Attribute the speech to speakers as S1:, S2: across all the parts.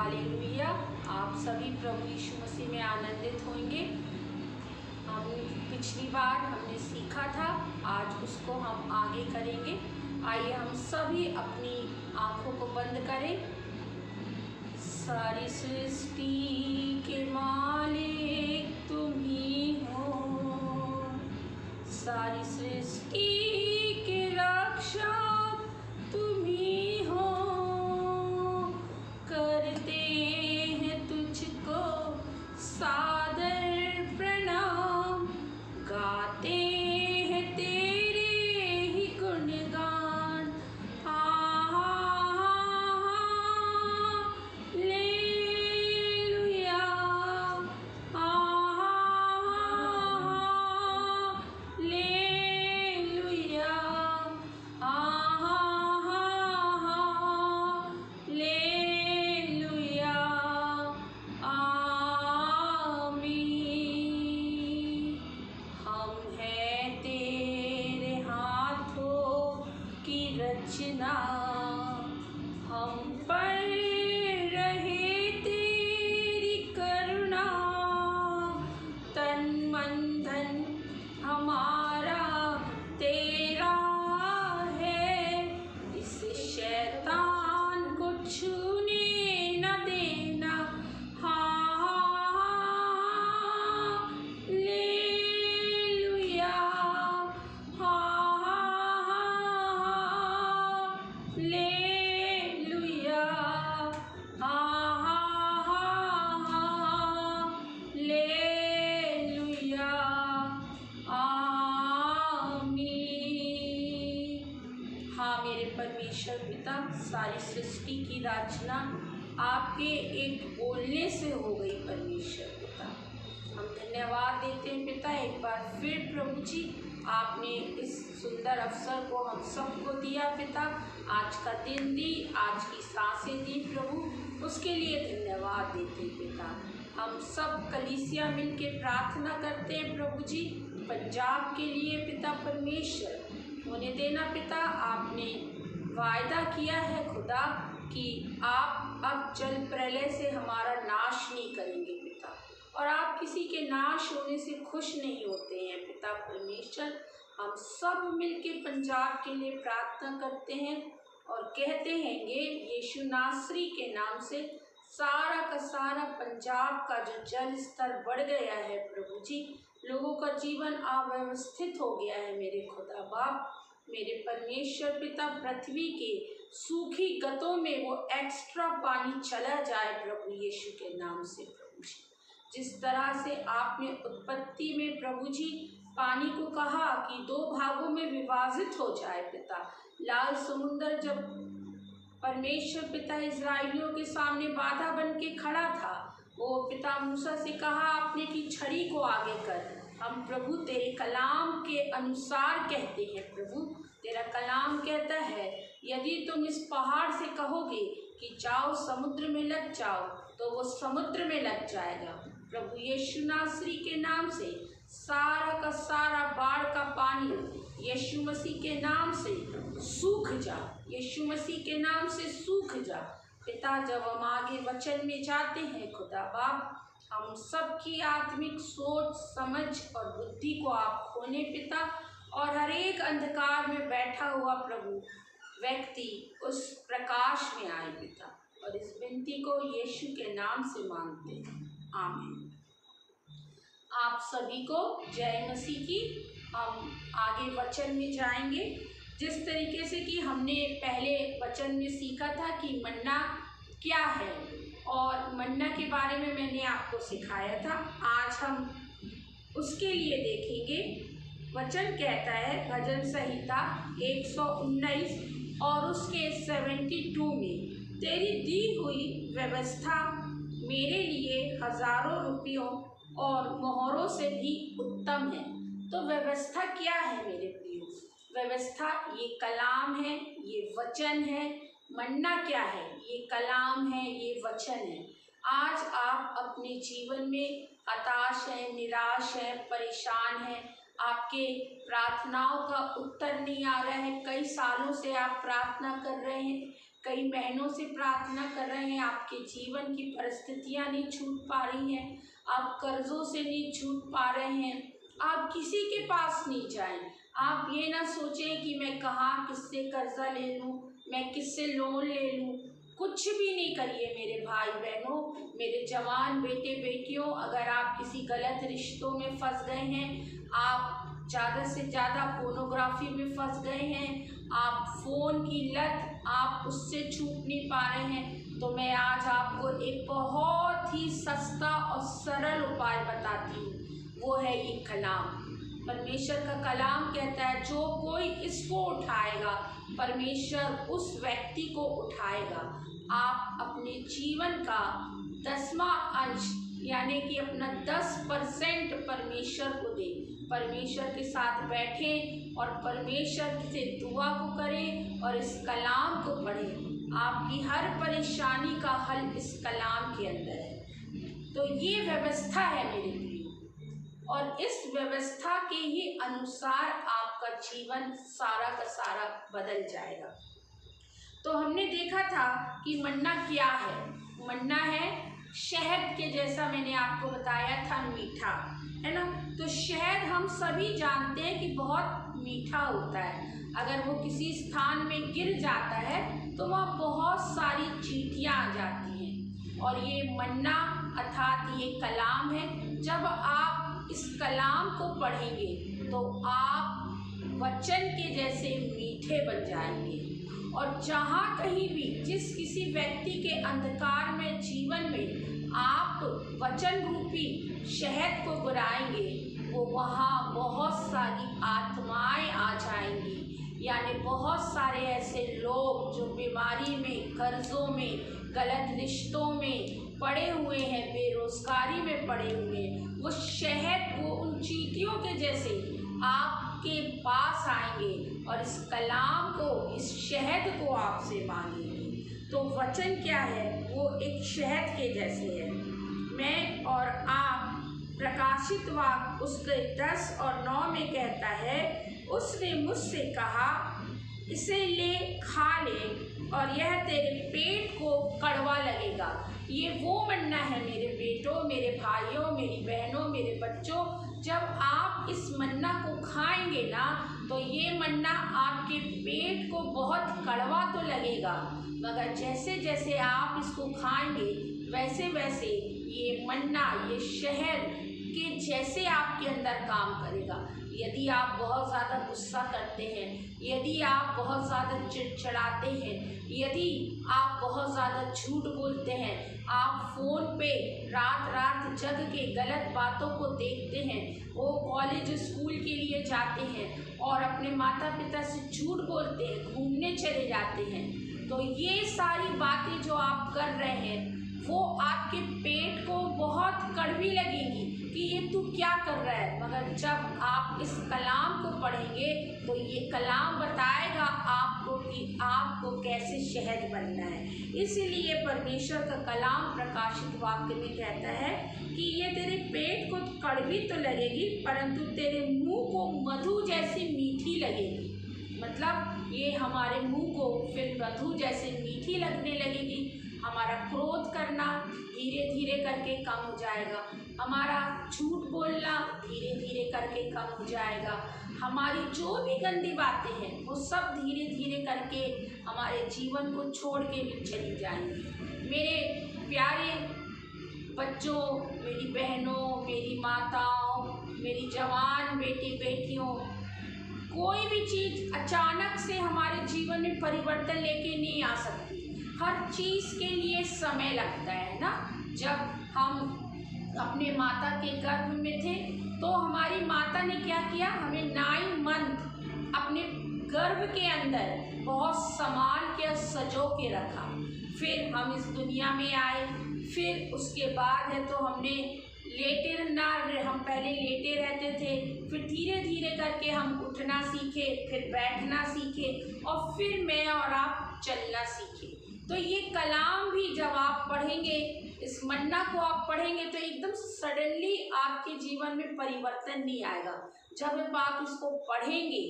S1: Hallelujah. आप सभी प्रभु यीशु मसीह में आनंदित होंगे। हम पिछली बार हमने सीखा था, आज उसको हम आगे करेंगे। आइए हम सभी अपनी आंखों को बंद करें। सारी सृष्टि के मालिक तुम ही हो, सारी सृष्टि के रक्षक तुम ही हो। करते हैं तुझको सादर प्रणाम, गाते हैं तेरे ही गुणगान। हालेलुया, हालेलुया, हालेलुया, आमीन। हम हैं तेरे हाथों की रचना, हम पर रहे तेरी करुणा। तन मन धन हमारा तेरा है, इस शैतान को छूने न देना। हालेलुया, हालेलुया, हालेलुया, आमीन। हाँ मेरे परमेश्वर पिता, सारी सृष्टि की रचना आपके एक बोलने से हो गई परमेश्वर पिता। हम धन्यवाद देते हैं पिता एक बार फिर प्रभु जी, आपने इस सुंदर अवसर को हम सबको दिया पिता। आज का दिन दी, आज की सांसें दी प्रभु, उसके लिए धन्यवाद देते हैं पिता। हम सब कलीसिया मिल के प्रार्थना करते हैं प्रभु जी, पंजाब के लिए पिता परमेश्वर होने देना पिता। आपने वायदा किया है खुदा कि आप अब जल प्रलय से हमारा नाश नहीं करेंगे पिता, और आप किसी के नाश होने से खुश नहीं होते हैं पिता परमेश्वर। हम सब मिलके पंजाब के लिए प्रार्थना करते हैं और कहते हैंगे यीशु नासरी के नाम से सारा का सारा पंजाब का जो जल स्तर बढ़ गया है प्रभु जी, लोगों का जीवन अव्यवस्थित हो गया है मेरे खुदा बाप, मेरे परमेश्वर पिता। पृथ्वी के सूखी गतों में वो एक्स्ट्रा पानी चला जाए प्रभु यीशु के नाम से प्रभु जी। जिस तरह से आपने उत्पत्ति में प्रभु जी पानी को कहा कि 2 भागों में विभाजित हो जाए पिता, लाल समुंदर जब परमेश्वर पिता इजराइलियों के सामने बाधा बन के खड़ा था, वो पिता मूसा से कहा आपने कि छड़ी को आगे कर। हम प्रभु तेरे कलाम के अनुसार कहते हैं प्रभु, तेरा कलाम कहता है यदि तुम इस पहाड़ से कहोगे कि जाओ समुद्र में लग जाओ, तो वो समुद्र में लग जाएगा। प्रभु यीशु नासरी के नाम से सारा का सारा बाढ़ का पानी यीशु मसीह के नाम से सूख जा, यीशु मसीह के नाम से सूख जा पिता। जब हम आगे वचन में जाते हैं खुदा बाप, हम सबकी आत्मिक सोच समझ और बुद्धि को आप खोने पिता, और हर एक अंधकार में बैठा हुआ प्रभु व्यक्ति उस प्रकाश में आए पिता, और इस विनती को यीशु के नाम से मांगते हैं, आमीन। आप सभी को जय मसीह की। हम आगे वचन में जाएंगे जिस तरीके से कि हमने पहले वचन में सीखा था कि मन्ना क्या है, और मन्ना के बारे में मैंने आपको सिखाया था। आज हम उसके लिए देखेंगे। वचन कहता है भजन संहिता 119 और उसके 72 में, तेरी दी हुई व्यवस्था मेरे लिए हजारों रुपयों और मोहरों से भी उत्तम है। तो व्यवस्था क्या है मेरे प्रियो? व्यवस्था ये कलाम है, ये वचन है। मन्ना क्या है? ये कलाम है, ये वचन है। आज आप अपने जीवन में हताश हैं, निराश हैं, परेशान हैं, आपके प्रार्थनाओं का उत्तर नहीं आ रहा है, कई सालों से आप प्रार्थना कर रहे हैं कई महीनों से प्रार्थना कर रहे हैं, आपके जीवन की परिस्थितियां नहीं छूट पा रही हैं, आप कर्जों से नहीं छूट पा रहे हैं, आप किसी के पास नहीं जाएं। आप ये ना सोचें कि मैं कहाँ किससे कर्जा ले लूँ, मैं किससे लोन ले लूँ। कुछ भी नहीं करिए मेरे भाई बहनों, मेरे जवान बेटे बेटियों। अगर आप किसी गलत रिश्तों में फंस गए हैं, आप ज़्यादा से ज़्यादा पोर्नोग्राफी में फंस गए हैं, आप फ़ोन की लत, आप उससे छूट नहीं पा रहे हैं, तो मैं आज आपको एक बहुत ही सस्ता और सरल उपाय बताती हूँ। वो है ये कलाम। परमेश्वर का कलाम कहता है जो कोई इसको उठाएगा परमेश्वर उस व्यक्ति को उठाएगा। आप अपने जीवन का 10वां अंश यानी कि अपना 10% परमेश्वर को दें, परमेश्वर के साथ बैठें और परमेश्वर से दुआ को करें और इस कलाम को पढ़ें। आपकी हर परेशानी का हल इस कलाम के अंदर है। तो ये व्यवस्था है मेरे प्रिय, और इस व्यवस्था के ही अनुसार आपका जीवन सारा का सारा बदल जाएगा। तो हमने देखा था कि मन्ना क्या है। मन्ना है शहद के जैसा, मैंने आपको बताया था, मीठा है ना। तो शहद हम सभी जानते हैं कि बहुत मीठा होता है। अगर वो किसी स्थान में गिर जाता है तो वहाँ बहुत सारी चींटियाँ आ जाती हैं। और ये मन्ना अर्थात ये कलाम है। जब आप इस कलाम को पढ़ेंगे तो आप वचन के जैसे मीठे बन जाएंगे। और जहाँ कहीं भी जिस किसी व्यक्ति के अंधकार में जीवन में आप वचन रूपी शहद को गिराएंगे, वो वहाँ बहुत सारी आत्माएं आ जाएंगी। यानी बहुत सारे ऐसे लोग जो बीमारी में, कर्जों में, गलत रिश्तों में पड़े हुए हैं, बेरोजगारी में पड़े हुए हैं, वो शहद को उन चींटियों के जैसे आपके पास आएंगे और इस कलाम को, इस शहद को आपसे मांगेंगे। तो वचन क्या है? वो एक शहद के जैसे है। मैं और आप, प्रकाशित वाक्य उसके 10 और 9 में कहता है, उसने मुझसे कहा इसे ले, खा ले और यह तेरे पेट को कड़वा लगेगा। ये वो मन्ना है मेरे बेटों, मेरे भाइयों, मेरी बहनों, मेरे बच्चों। जब आप इस मन्ना को खाएंगे ना तो ये मन्ना आपके पेट को बहुत कड़वा तो लगेगा, मगर जैसे जैसे आप इसको खाएंगे वैसे वैसे ये मन्ना, ये शहद के जैसे आपके अंदर काम करेगा। यदि आप बहुत ज़्यादा गुस्सा करते हैं, यदि आप बहुत ज़्यादा चिड़चिड़ाते हैं, यदि आप बहुत ज़्यादा झूठ बोलते हैं, आप फ़ोन पे रात रात जग के गलत बातों को देखते हैं, वो कॉलेज स्कूल के लिए जाते हैं और अपने माता पिता से झूठ बोलते हैं, घूमने चले जाते हैं, तो ये सारी बातें जो आप कर रहे हैं वो आपके पेट को बहुत कड़वी लगेगी कि ये तू क्या कर रहा है। मगर जब आप इस कलाम को पढ़ेंगे तो ये कलाम बताएगा आपको कि आपको कैसे शहद बनना है। इसीलिए परमेश्वर का कलाम प्रकाशित वाक्य में कहता है कि ये तेरे पेट को कड़वी तो लगेगी परंतु तेरे मुंह को मधु जैसी मीठी लगेगी। मतलब ये हमारे मुंह को फिर मधु जैसे मीठी लगने लगेगी। हमारा क्रोध करना धीरे धीरे करके कम हो जाएगा, हमारा झूठ बोलना धीरे धीरे करके कम हो जाएगा, हमारी जो भी गंदी बातें हैं वो सब धीरे धीरे करके हमारे जीवन को छोड़ के भी चली जाएंगी। मेरे प्यारे बच्चों, मेरी बहनों, मेरी माताओं, मेरी जवान बेटी बेटियों, कोई भी चीज़ अचानक से हमारे जीवन में परिवर्तन लेके नहीं आ सकती। हर चीज़ के लिए समय लगता है ना। जब हम अपने माता के गर्भ में थे तो हमारी माता ने क्या किया, हमें 9 मंथ अपने गर्भ के अंदर बहुत संभाल के सजो के रखा। फिर हम इस दुनिया में आए, फिर उसके बाद है तो हमने हम पहले लेटे रहते थे, फिर धीरे धीरे करके हम उठना सीखे, फिर बैठना सीखे और फिर मैं और आप चलना सीखे। तो ये कलाम भी जब आप पढ़ेंगे, इस मन्ना को आप पढ़ेंगे तो एकदम सडनली आपके जीवन में परिवर्तन नहीं आएगा। जब आप इसको पढ़ेंगे,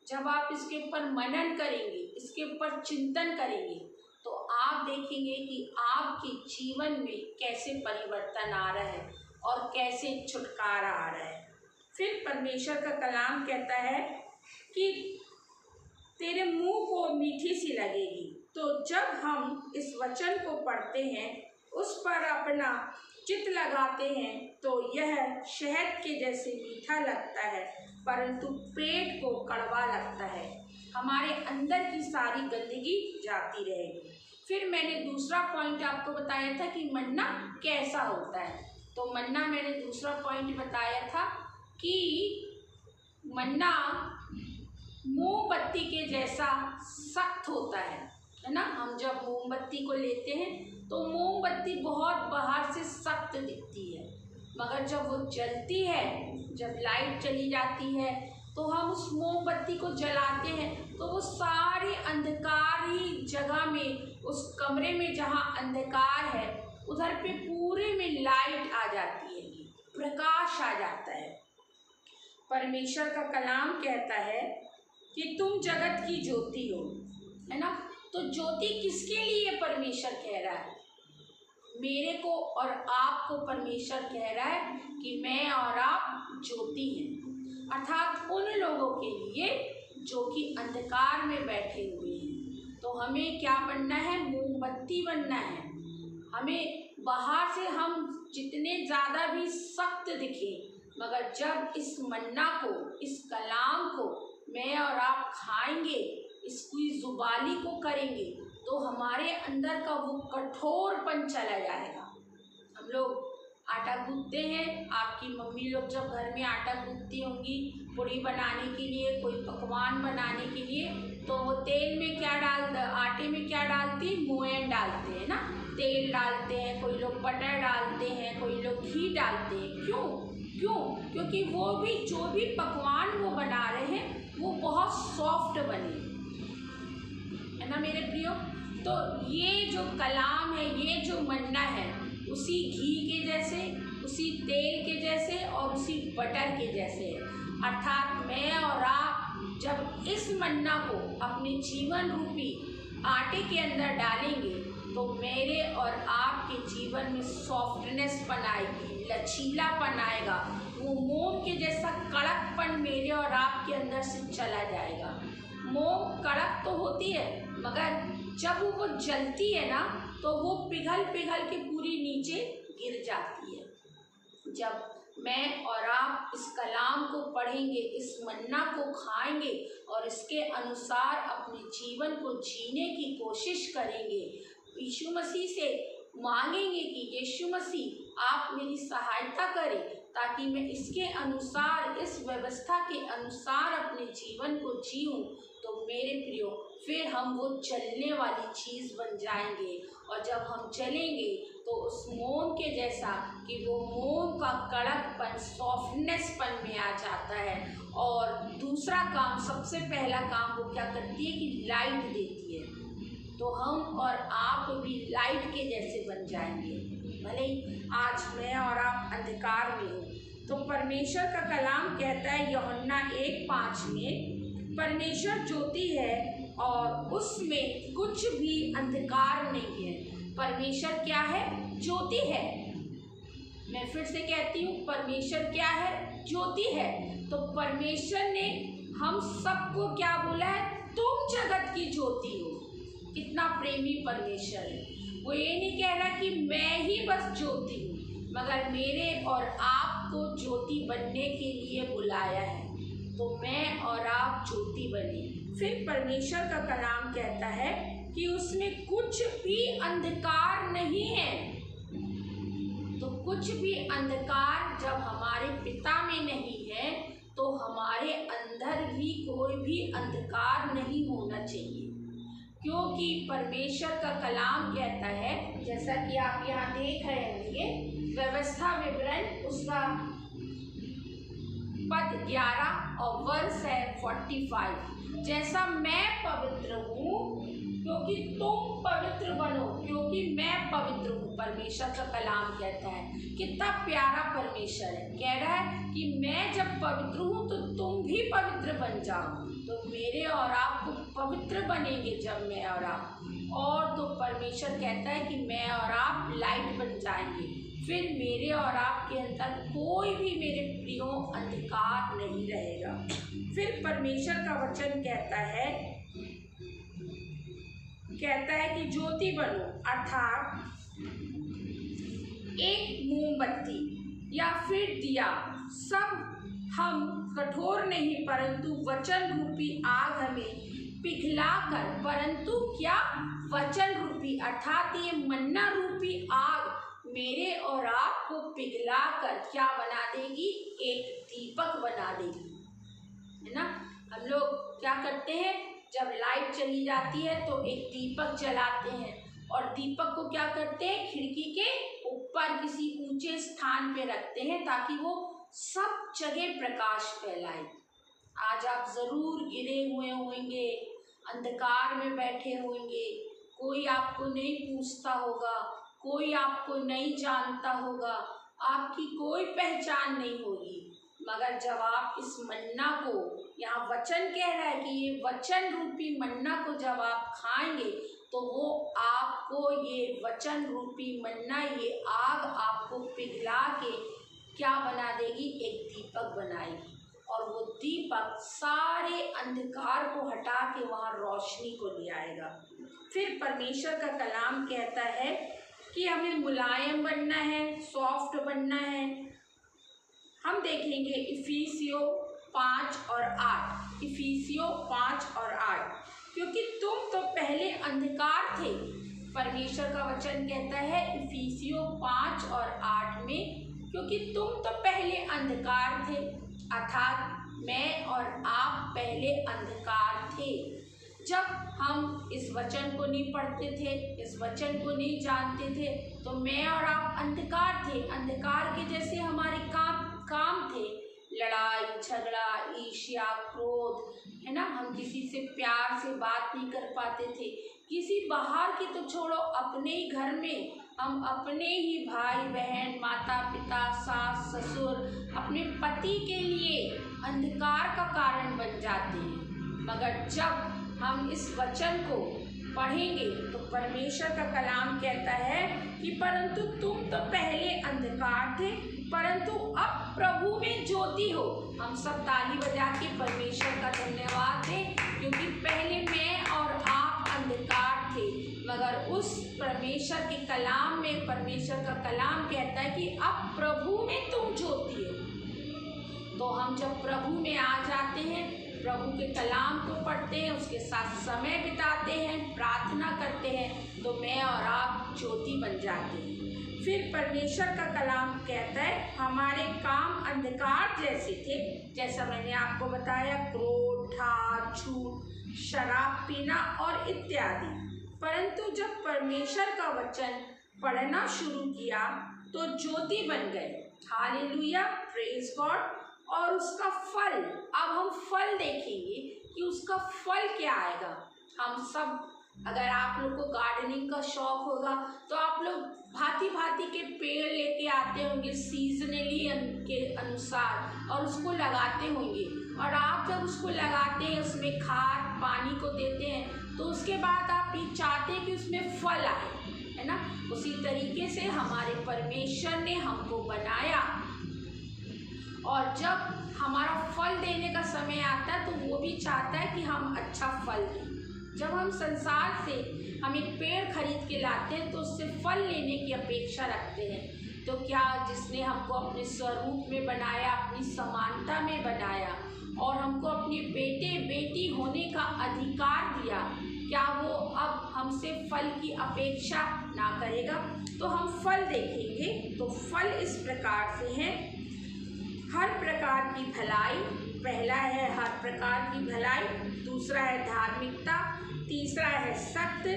S1: जब आप इसके ऊपर मनन करेंगे, इसके ऊपर चिंतन करेंगे, तो आप देखेंगे कि आपके जीवन में कैसे परिवर्तन आ रहा है और कैसे छुटकारा आ रहा है। फिर परमेश्वर का कलाम कहता है कि तेरे मुंह को मीठी सी लगेगी। तो जब हम इस वचन को पढ़ते हैं, उस पर अपना चित्त लगाते हैं, तो यह शहद के जैसे मीठा लगता है, परंतु पेट को कड़वा लगता है। हमारे अंदर की सारी गंदगी जाती रहेगी। फिर मैंने दूसरा पॉइंट आपको बताया था कि मन्ना कैसा होता है। तो मन्ना मैंने दूसरा पॉइंट बताया था कि मन्ना मोमबत्ती के जैसा सख्त होता है ना। हम जब मोमबत्ती को लेते हैं तो मोमबत्ती बहुत बाहर से सख्त दिखती है, मगर जब वो जलती है, जब लाइट चली जाती है, तो हम उस मोमबत्ती को जलाते हैं तो वो सारी अंधकारी जगह में, उस कमरे में जहाँ अंधकार है, उधर पे पूरे में लाइट आ जाती है, प्रकाश आ जाता है। परमेश्वर का कलाम कहता है कि तुम जगत की ज्योति हो, है ना। तो ज्योति किसके लिए परमेश्वर कह रहा है? मेरे को और आपको परमेश्वर कह रहा है कि मैं और आप ज्योति हैं, अर्थात उन लोगों के लिए जो कि अंधकार में बैठे हुए हैं। तो हमें क्या बनना है? मोमबत्ती बनना है। हमें बाहर से हम जितने ज़्यादा भी सख्त दिखें, मगर जब इस मन्ना को, इस कलाम को मैं और आप खाएंगे, इसकी जुबानी को करेंगे, तो हमारे अंदर का वो कठोरपन चला जाएगा। हम लोग आटा गूंथते हैं, आपकी मम्मी लोग जब घर में आटा गूंथती होंगी पूड़ी बनाने के लिए, कोई पकवान बनाने के लिए, तो वो तेल में क्या आटे में क्या डालती? मोयन डालते हैं ना, तेल डालते हैं, कोई लोग बटर डालते हैं, कोई लोग घी डालते हैं। क्यों? क्योंकि वो भी जो भी पकवान वो बना रहे हैं वो बहुत सॉफ्ट बने, है ना मेरे प्रियो। तो ये जो कलाम है, ये जो मन्ना है, उसी घी के जैसे, उसी तेल के जैसे और उसी बटर के जैसे है। अर्थात मैं और आप जब इस मन्ना को अपने जीवन रूपी आटे के अंदर डालेंगे, तो मेरे और आपके जीवन में सॉफ्टनेस आएगी, लचीलापन आएगा, वो मोम के जैसा कड़कपन मेरे और आपके अंदर से चला जाएगा। मोम कड़क तो होती है, मगर जब वो जलती है ना, तो वो पिघल के पूरी नीचे गिर जाती है। जब मैं और आप इस कलाम को पढ़ेंगे, इस मन्ना को खाएंगे और इसके अनुसार अपने जीवन को जीने की कोशिश करेंगे, यीशु मसीह से मांगेंगे कि यीशु मसीह आप मेरी सहायता करें ताकि मैं इसके अनुसार, इस व्यवस्था के अनुसार अपने जीवन को जीऊँ, तो मेरे प्रियो फिर हम वो चलने वाली चीज़ बन जाएंगे। और जब हम चलेंगे तो उस मोम के जैसा कि वो मोम का कड़कपन, सॉफ्टनेसपन में आ जाता है। और दूसरा काम, सबसे पहला काम वो क्या करती है कि लाइट देती है। तो हम और आप भी लाइट के जैसे बन जाएंगे, भले ही आज मैं और आप अंधकार में हो। तो परमेश्वर का कलाम कहता है यूहन्ना 1:5 में, परमेश्वर ज्योति है और उसमें कुछ भी अंधकार नहीं है। परमेश्वर क्या है? ज्योति है। मैं फिर से कहती हूँ, परमेश्वर क्या है? ज्योति है। तो परमेश्वर ने हम सबको क्या बोला है? तुम जगत की ज्योति हो। कितना प्रेमी परमेश्वर है। वो ये नहीं कह रहा कि मैं ही बस ज्योति हूँ, मगर मेरे और आपको ज्योति बनने के लिए बुलाया है। तो मैं और आप ज्योति बने। फिर परमेश्वर का कलाम कहता है कि उसमें कुछ भी अंधकार नहीं है। तो कुछ भी अंधकार जब हमारे पिता में नहीं है, तो हमारे अंदर भी कोई भी अंधकार नहीं होना चाहिए। क्योंकि परमेश्वर का कलाम कहता है, जैसा कि आप यहाँ देख रहे होंगे, व्यवस्था विवरण उसका पद 11 और वर्ष है 45। जैसा मैं पवित्र हूँ क्योंकि तुम पवित्र बनो, क्योंकि मैं पवित्र हूँ। परमेश्वर का कलाम कहता है। कितना प्यारा परमेश्वर है। कह रहा है कि मैं जब पवित्र हूँ तो तुम भी पवित्र बन जाओ। तो मेरे और आप पवित्र बनेंगे जब मैं और आप और तो परमेश्वर कहता है कि मैं और आप लाइट बन जाएंगे, फिर मेरे और आपके अंदर कोई भी मेरे प्रियो अंधकार नहीं रहेगा। फिर परमेश्वर का वचन कहता है कि ज्योति बनो, अर्थात एक मोमबत्ती या फिर दिया, सब हम कठोर नहीं परंतु वचन रूपी आग हमें पिघलाकर, परंतु क्या वचन रूपी अर्थात ये मन्ना रूपी आग मेरे और आपको पिघलाकर क्या बना देगी, एक दीपक बना देगी, है ना। हम लोग क्या करते हैं, जब लाइट चली जाती है तो एक दीपक जलाते हैं और दीपक को क्या करते हैं, खिड़की के ऊपर किसी ऊंचे स्थान पे रखते हैं ताकि वो सब जगह प्रकाश फैलाए। आज आप जरूर गिरे हुए होंगे, अंधकार में बैठे होंगे, कोई आपको नहीं पूछता होगा, कोई आपको नहीं जानता होगा, आपकी कोई पहचान नहीं होगी, मगर जब आप इस मन्ना को, यहाँ वचन कह रहा है कि ये वचन रूपी मन्ना को जब आप खाएंगे तो वो आपको ये वचन रूपी मन्ना, ये आग आपको पिघला के क्या बना देगी, एक दीपक बनाएगी और वो दीपक सारे अंधकार को हटा के वहाँ रोशनी को ले आएगा। फिर परमेश्वर का कलाम कहता है कि हमें मुलायम बनना है, सॉफ्ट बनना है। हम देखेंगे इफिसियों 5 और 8, इफिसियों 5 और 8, क्योंकि तुम तो पहले अंधकार थे। परमेश्वर का वचन कहता है इफिसियों 5 और 8 में, क्योंकि तुम तो पहले अंधकार थे, अर्थात मैं और आप पहले अंधकार थे। जब हम इस वचन को नहीं पढ़ते थे, इस वचन को नहीं जानते थे, तो मैं और आप अंधकार थे। अंधकार के जैसे हमारे काम थे, लड़ाई झगड़ा, ईर्ष्या, क्रोध, है ना। हम किसी से प्यार से बात नहीं कर पाते थे, किसी बाहर की तो छोड़ो, अपने ही घर में हम अपने ही भाई बहन, माता पिता, सास ससुर, अपने पति के लिए अंधकार का कारण बन जाते हैं। मगर जब हम इस वचन को पढ़ेंगे तो परमेश्वर का कलाम कहता है कि परंतु तुम तो पहले अंधकार थे परंतु अब प्रभु में ज्योति हो। हम सब ताली बजा के परमेश्वर का धन्यवाद दें, क्योंकि पहले मैं और आप अंधकार थे, मगर उस परमेश्वर के कलाम में परमेश्वर का कलाम कहता है कि अब प्रभु में तुम ज्योति हो। तो हम जब प्रभु में आ जाते हैं, प्रभु के कलाम को पढ़ते हैं, उसके साथ समय बिताते हैं, प्रार्थना करते हैं, तो मैं और आप ज्योति बन जाते हैं। फिर परमेश्वर का कलाम कहता है हमारे काम अंधकार जैसे थे, जैसा मैंने आपको बताया, क्रोध, ठाठ, झूठ, शराब पीना और इत्यादि। परंतु जब परमेश्वर का वचन पढ़ना शुरू किया तो ज्योति बन गए। Hallelujah, praise God. और उसका फल, अब हम फल देखेंगे कि उसका फल क्या आएगा। हम सब, अगर आप लोग को गार्डनिंग का शौक होगा तो आप लोग भांति भांति के पेड़ लेके आते होंगे सीजनली के अनुसार और उसको लगाते होंगे। और आप जब उसको लगाते हैं, उसमें खाद पानी को देते हैं, तो उसके बाद आप ये चाहते हैं कि उसमें फल आए, है ना। उसी तरीके से हमारे परमेश्वर ने हमको बनाया और जब हमारा फल देने का समय आता है तो वो भी चाहता है कि हम अच्छा फल दें। जब हम संसार से हम एक पेड़ खरीद के लाते हैं तो उससे फल लेने की अपेक्षा रखते हैं। तो क्या जिसने हमको अपने स्वरूप में बनाया, अपनी समानता में बनाया और हमको अपने बेटे बेटी होने का अधिकार दिया, क्या वो अब हमसे फल की अपेक्षा ना करेगा? तो हम फल देखेंगे। तो फल इस प्रकार से हैं, हर प्रकार की भलाई, पहला है हर प्रकार की भलाई, दूसरा है धार्मिकता, तीसरा है सत्य।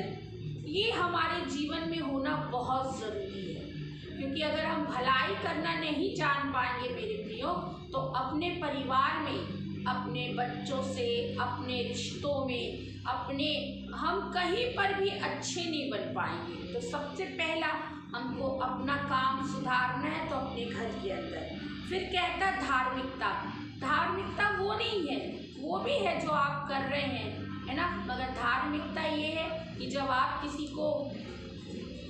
S1: ये हमारे जीवन में होना बहुत ज़रूरी है, क्योंकि अगर हम भलाई करना नहीं जान पाएंगे मेरे प्रियो, तो अपने परिवार में, अपने बच्चों से, अपने रिश्तों में, हम कहीं पर भी अच्छे नहीं बन पाएंगे। तो सबसे पहला हमको अपना काम सुधारना है, तो अपने घर के अंदर। फिर कहता धार्मिकता, धार्मिकता वो नहीं है, वो भी है जो आप कर रहे हैं, है ना। मगर धार्मिकता ये है कि जब आप किसी को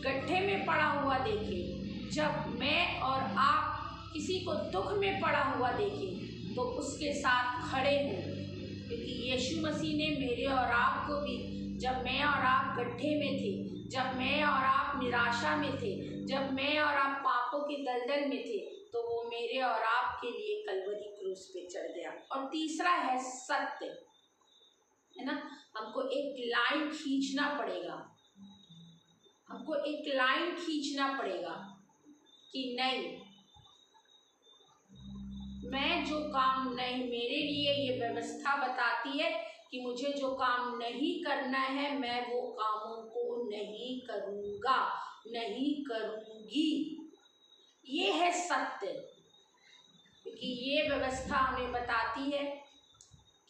S1: गड्ढे में पड़ा हुआ देखें, जब मैं और आप किसी को दुख में पड़ा हुआ देखें तो उसके साथ खड़े हों, क्योंकि यीशु मसीह ने मेरे और आपको भी, जब मैं और आप गड्ढे में थे, जब मैं और आप निराशा में थे, जब मैं और आप पापों की दलदल में थे, तो वो मेरे और आपके लिए कलवरी क्रूस पे चढ़ गया। और तीसरा है सत्य, है ना। हमको एक लाइन खींचना पड़ेगा, हमको एक लाइन खींचना पड़ेगा कि नहीं, मैं जो काम नहीं, मेरे लिए ये व्यवस्था बताती है कि मुझे जो काम नहीं करना है मैं वो कामों को नहीं करूँगा, नहीं करूँगी। ये है सत्य, क्योंकि ये व्यवस्था हमें बताती है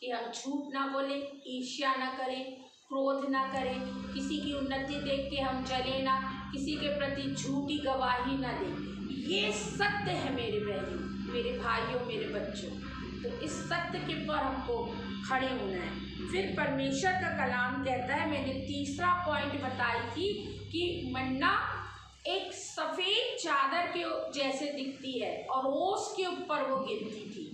S1: कि हम झूठ ना बोलें, ईर्ष्या ना करें, क्रोध ना करें, किसी की उन्नति देख के हम जले ना, किसी के प्रति झूठी गवाही ना दें। ये सत्य है मेरे बहनों, मेरे भाइयों, मेरे बच्चों। तो इस सत्य के पर हमको खड़े होना है। फिर परमेश्वर का कलाम कहता है, मैंने तीसरा पॉइंट बताई थी कि मन्ना एक सफ़ेद चादर के जैसे दिखती है और ओस के ऊपर वो गिरती थी,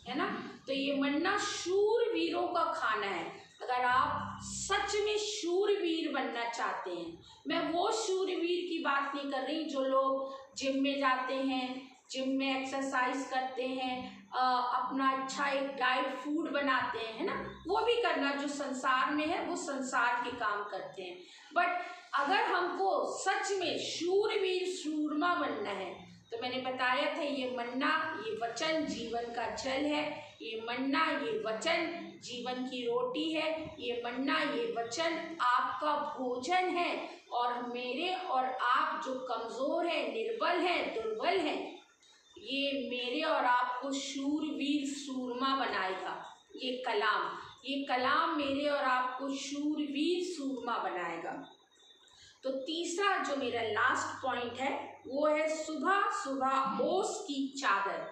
S1: है ना। तो ये मन्ना शूरवीरों का खाना है। अगर आप सच में शूरवीर बनना चाहते हैं, मैं वो शूरवीर की बात नहीं कर रही जो लोग जिम में जाते हैं, जिम में एक्सरसाइज करते हैं, अपना अच्छा एक डाइट फूड बनाते हैं, है ना, वो भी करना, जो संसार में है वो संसार के काम करते हैं। बट अगर हमको सच में शूरवीर, सूरमा बनना है, तो मैंने बताया था ये मन्ना, ये वचन जीवन का जल है, ये मन्ना, ये वचन जीवन की रोटी है, ये मन्ना, ये वचन आपका भोजन है। और मेरे और आप जो कमज़ोर हैं, निर्बल हैं, दुर्बल हैं, ये मेरे और आपको शूरवीर, सूरमा बनाएगा। ये कलाम मेरे और आपको शूरवीर, सूरमा बनाएगा। तो तीसरा जो मेरा लास्ट पॉइंट है वो है सुबह सुबह ओस की चादर।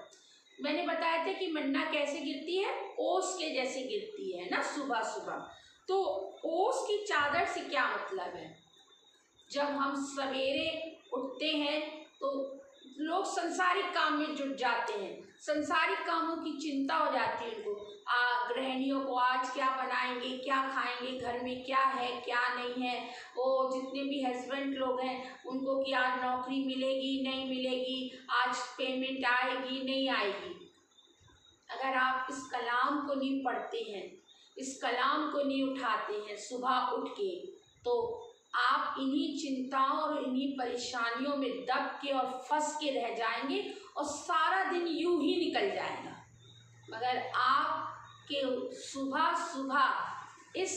S1: मैंने बताया था कि मन्ना कैसे गिरती है, ओस के जैसे गिरती है ना, सुबह सुबह। तो ओस की चादर से क्या मतलब है? जब हम सवेरे उठते हैं तो लोग संसारिक काम में जुट जाते हैं, संसारिक कामों की चिंता हो जाती है उनको। गृहिणियों को आज क्या बनाएंगे, क्या खाएंगे, घर में क्या है क्या नहीं है, वो जितने भी हस्बैंड लोग हैं उनको कि आज नौकरी मिलेगी नहीं मिलेगी, आज पेमेंट आएगी नहीं आएगी। अगर आप इस कलाम को नहीं पढ़ते हैं, इस कलाम को नहीं उठाते हैं सुबह उठ के, तो आप इन्हीं चिंताओं और इन्हीं परेशानियों में दब के और फंस के रह जाएंगे और सारा दिन यूं ही निकल जाएगा। मगर आपके सुबह सुबह इस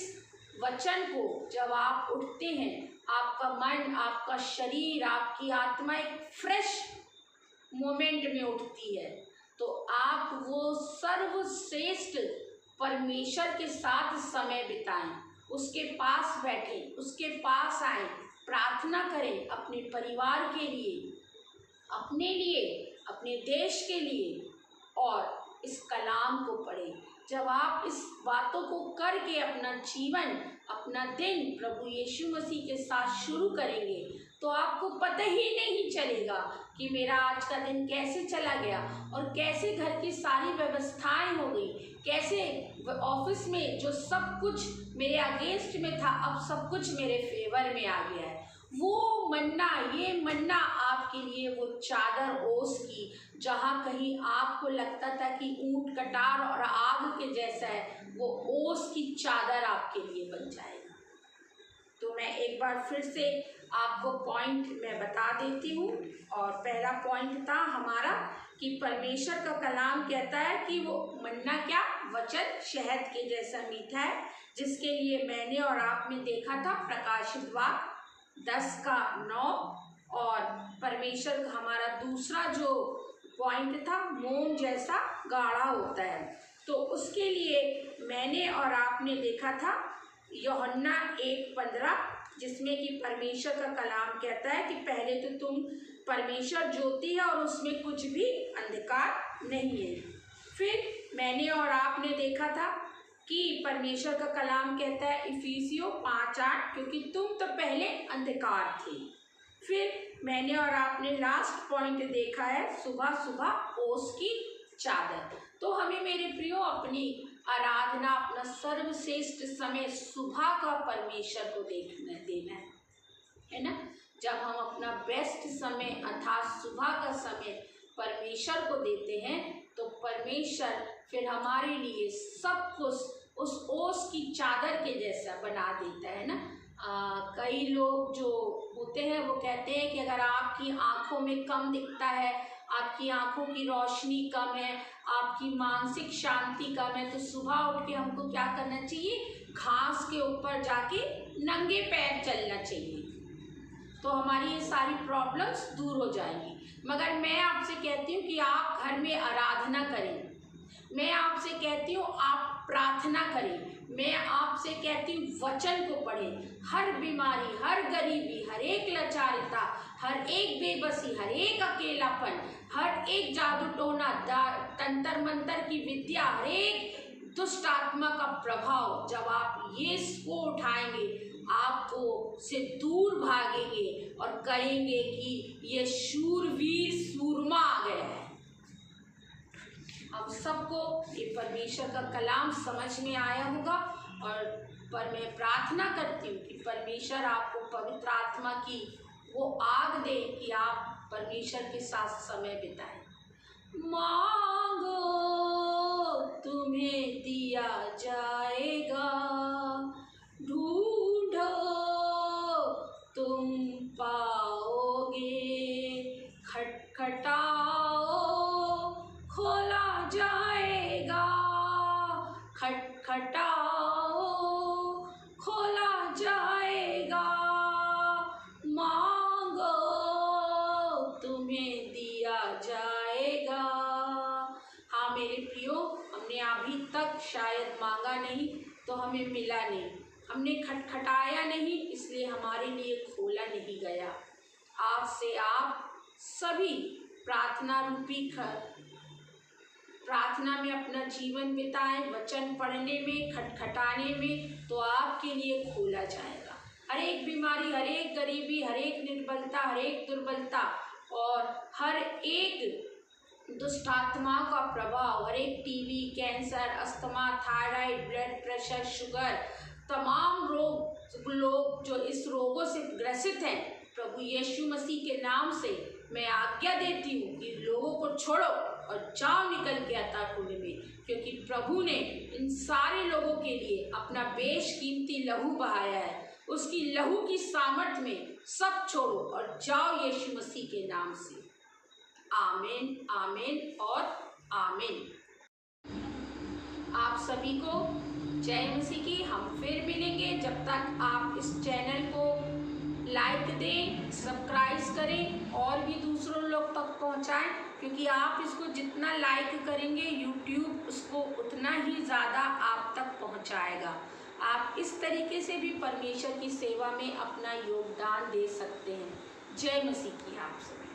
S1: वचन को जब आप उठते हैं, आपका मन, आपका शरीर, आपकी आत्मा एक फ्रेश मोमेंट में उठती है, तो आप वो सर्वश्रेष्ठ परमेश्वर के साथ समय बिताएं, उसके पास बैठें, उसके पास आएं, प्रार्थना करें अपने परिवार के लिए, अपने लिए, अपने देश के लिए, और इस कलाम को पढ़ें। जब आप इस बातों को करके अपना जीवन, अपना दिन प्रभु यीशु मसीह के साथ शुरू करेंगे, तो आपको पता ही नहीं चलेगा कि मेरा आज का दिन कैसे चला गया और कैसे घर की सारी व्यवस्थाएं हो गई, कैसे ऑफिस में जो सब कुछ मेरे अगेंस्ट में था अब सब कुछ मेरे फेवर में आ गया है। वो मन्ना, ये मन्ना आपके लिए वो चादर ओस की, जहाँ कहीं आपको लगता था कि ऊंट कटार और आग के जैसा है, वो ओस की चादर आपके लिए बन जाएगा। तो मैं एक बार फिर से आपको पॉइंट मैं बता देती हूँ। और पहला पॉइंट था हमारा कि परमेश्वर का कलाम कहता है कि वो मन्ना क्या, वचन शहद के जैसा मीठा है, जिसके लिए मैंने और आपने देखा था प्रकाशित वाक्य 10:9। और परमेश्वर का हमारा दूसरा जो पॉइंट था मोम जैसा गाढ़ा होता है, तो उसके लिए मैंने और आपने देखा था यूहन्ना 1:15, जिसमें कि परमेश्वर का कलाम कहता है कि पहले तो तुम, परमेश्वर ज्योति है और उसमें कुछ भी अंधकार नहीं है। फिर मैंने और आपने देखा था कि परमेश्वर का कलाम कहता है इफिसियों 5:8, क्योंकि तुम तो पहले अंधकार थे। फिर मैंने और आपने लास्ट पॉइंट देखा है सुबह सुबह ओस की चादर। तो हमें मेरे प्रियो अपनी आराधना, अपना सर्वश्रेष्ठ समय सुबह का परमेश्वर को देना है ना। जब हम अपना बेस्ट समय अर्थात सुबह का समय परमेश्वर को देते हैं तो परमेश्वर फिर हमारे लिए सब कुछ उस ओस की चादर के जैसा बना देता है ना। कई लोग जो होते हैं वो कहते हैं कि अगर आपकी आंखों में कम दिखता है, आपकी आंखों की रोशनी कम है, आपकी मानसिक शांति कम है, तो सुबह उठ के हमको क्या करना चाहिए? घास के ऊपर जाके नंगे पैर चलना चाहिए, तो हमारी ये सारी प्रॉब्लम्स दूर हो जाएंगी। मगर मैं आपसे कहती हूँ कि आप घर में आराधना करें, मैं आपसे कहती हूँ आप प्रार्थना करें, मैं आपसे कहती हूँ वचन को पढ़ें। हर बीमारी, हर गरीबी, हर एक लाचारिता, हर एक बेबसी, हर एक अकेलापन, हर एक जादू टोना, तंत्र मंत्र की विद्या, हर एक दुष्ट आत्मा का प्रभाव जब आप ये को उठाएंगे आपको से दूर भागेंगे और कहेंगे कि ये शूरवीर सूरमा आ गया है। अब सबको ये परमेश्वर का कलाम समझ में आया होगा, और पर मैं प्रार्थना करती हूँ कि परमेश्वर आपको पवित्र आत्मा की वो आग दे कि आप परमेश्वर के साथ समय बिताएं। मांगो तुम्हें दिया जाएगा, ढूंढो तुम पाओगे, खटखटाओ खोला जाएगा, खटखटाओ खोला जाएगा, मांगो तुम्हें दिया जाएगा। हाँ मेरे प्रियो, हमने अभी तक शायद मांगा नहीं तो हमें मिला नहीं, हमने खटखटाया नहीं इसलिए हमारे लिए खोला नहीं गया। आज से आप सभी प्रार्थना रूपी प्रार्थना में अपना जीवन बिताएं, वचन पढ़ने में, खटखटाने में, तो आपके लिए खोला जाएगा। हर एक बीमारी, हर एक गरीबी, हर एक निर्बलता, हर एक दुर्बलता और हर एक दुष्ट आत्मा का प्रभाव, हर एक TB, cancer, asthma, thyroid, blood pressure, sugar, तमाम लोग जो इस रोगों से ग्रसित हैं, प्रभु यीशु मसीह के नाम से मैं आज्ञा देती हूँ कि लोगों को छोड़ो और जाओ निकल के अतः कुंड में, क्योंकि प्रभु ने इन सारे लोगों के लिए अपना बेशकीमती लहू बहाया है। उसकी लहू की सामर्थ में सब छोड़ो और जाओ यीशु मसीह के नाम से। आमीन, आमीन और आमीन। आप सभी को जय मसीह की। हम फिर मिलेंगे, जब तक आप इस चैनल को लाइक दें, सब्सक्राइब करें और भी दूसरों लोग तक पहुंचाएं, क्योंकि आप इसको जितना लाइक करेंगे यूट्यूब उसको उतना ही ज़्यादा आप तक पहुंचाएगा। आप इस तरीके से भी परमेश्वर की सेवा में अपना योगदान दे सकते हैं। जय मसीह की आप सब।